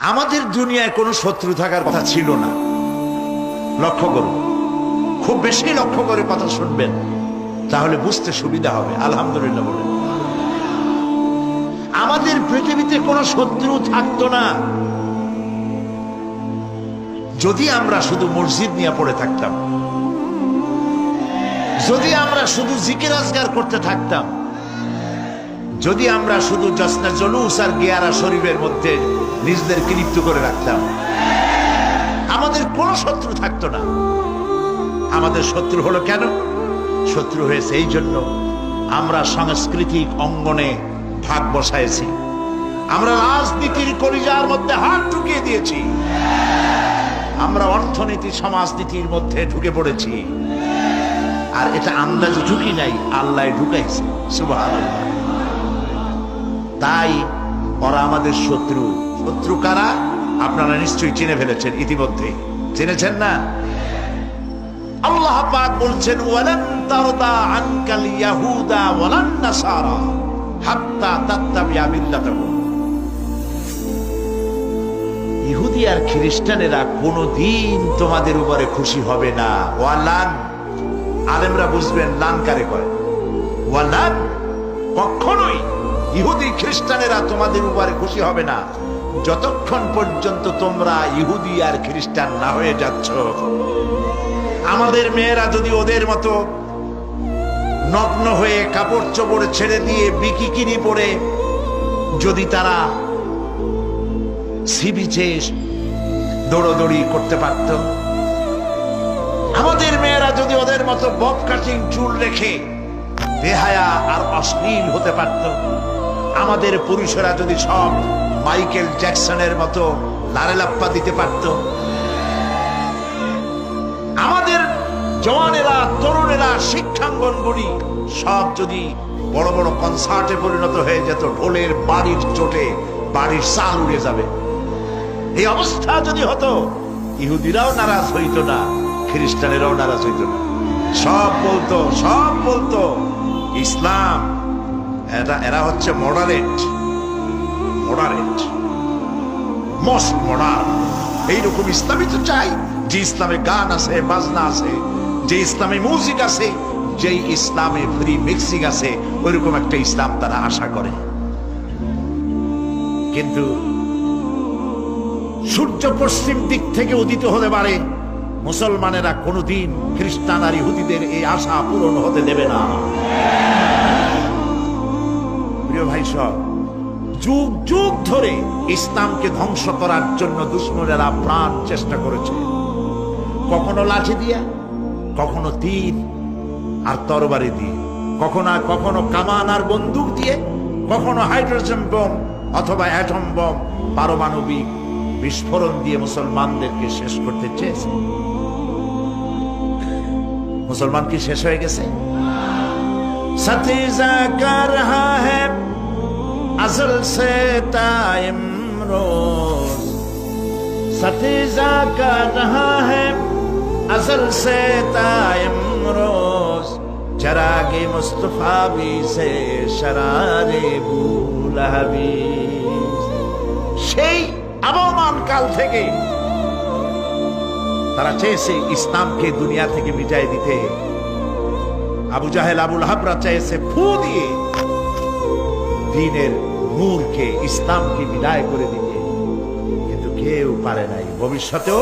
আমাদের দুনিয়ায় কোনো শত্রু থাকার কথা ছিল না। লক্ষ্য করুন, খুব বেশি লক্ষ্য করে কথা শুনবেন, তাহলে বুঝতে সুবিধা হবে। আলহামদুলিল্লাহ বলে আমাদের পৃথিবীতে কোনো শত্রু থাকতো না যদি আমরা শুধু মসজিদ নিয়ে পড়ে থাকতাম, যদি আমরা শুধু জিকির আজগার করতে থাকতাম, যদি আমরা শুধু জসনা জলুস আর গিয়ারা শরীফের মধ্যে নিজেদেরকে লিপ্ত করে রাখতাম, আমাদের কোনো শত্রু থাকতো না। আমাদের শত্রু হলো কেন? শত্রু হয়েছে এই জন্য আমরা সাংস্কৃতিক অঙ্গনে ভাগ বসাইছি, আমরা রাজনীতির কলিজার মধ্যে হাত ঢুকিয়ে দিয়েছি, আমরা অর্থনীতি সমাজনীতির মধ্যে ঢুকে পড়েছি। আর এটা আন্দাজে ঢুকি নাই, আল্লাহ ঢুকাইছে। সুবহানাল্লাহ। তাই ওরা আমাদের শত্রু। শত্রু কারা? আপনারা নিশ্চয়ই চিনে ফেলেছেন ইতিমধ্যে। চিনেছেন না? আল্লাহ পাক বলছেন, ওয়ালান তারদা আনকাল ইয়াহুদা ওয়ালান নাসারা হাত্তা তাত্তাবিয়া মিল্লাতাহুম। ইহুদি আর খ্রিস্টানেরা কোনদিন তোমাদের উপরে খুশি হবে না। ওয়ালান, আলেমরা বুঝবেন লান কারে কয়। ওয়ালান, কখনোই ইহুদি খ্রিস্টানেরা তোমাদের উপরে খুশি হবে না যতক্ষণ পর্যন্ত তোমরা ইহুদি আর খ্রিস্টান না হয়ে যাচ্ছ। আমাদের মেয়েরা যদি ওদের মতো নগ্ন হয়ে কাপড় চোপড় ছেড়ে দিয়ে বিকিনি পরে যদি তারা সি বিচে দৌড়দৌড়ি করতে পারত, আমাদের মেয়েরা যদি ওদের মতো বব কাটিং চুল রেখে বেহায়া আর অশ্লীল হতে পারত, আমাদের পুরুষেরা যদি সব মাইকেল জ্যাকসনের মতো লারেলাপ্পা দিতে পারত, আমাদের জওয়ানেরা তরুণেরা শিক্ষাঙ্গনগুলি সব যদি বড় বড় কনসার্টে পরিণত হয়ে যেত, ঢোলের বাড়ির চোটে বাড়ির চাল উড়ে যাবে, এই অবস্থা যদি হতো, ইহুদিরাও নারাজ হইতো না, খ্রিস্টানেরাও নারাজ হইতো না। সব বলতো ইসলাম, এরা হচ্ছে মডারেট, মোস্ট মডার্ন। এইরকম ইসলামই তো চাই, যে ইসলামে গান আছে, বাজনা আছে, যে ইসলামে মিউজিক আছে, যে ইসলামে ফ্রি মিক্সিং আছে, ওইরকম একটা ইসলাম তারা আশা করে। কিন্তু সূর্য পশ্চিম দিক থেকে উদিত হতে পারে, মুসলমানেরা কোনদিন খ্রিস্টান আর ইহুদিদের এই আশা পূরণ হতে দেবে না। প্রিয় ভাই সব, যুগ যুগ ধরে ইসলামকে ধ্বংস করার জন্য দুশমনেরা প্রাণ চেষ্টা করেছে, কখনো লাঠি দিয়ে, কখনো তীর আর তরবারি দিয়ে, কখনো কামান আর বন্দুক দিয়ে, কখনো হাইড্রোজেন বোম অথবা অ্যাটম বোম, পারমাণবিক বিস্ফোরণ দিয়ে মুসলমানদেরকে শেষ করতে চেয়েছে। মুসলমান কি শেষ হয়ে গেছে? সতীজা কর রহা হ্যায় अज़ल से ताइम रोज, सतीजा कर रहा है अज़ल से ताइम रोज, चरागे मुस्तफा भी से शरारे बुलहबी। সেই আবহমান কাল থেকে তারা চেয়েছে ইসলামকে দুনিয়া থেকে মিটাই দিতে। আবু জাহেল, আবু লাহাবরা চেয়েছে ফু দিয়ে দ্বীনের নূরকে, ইসলামকে বিদায় করে দিতে, কিন্তু কেউ পারে নাই, ভবিষ্যতেও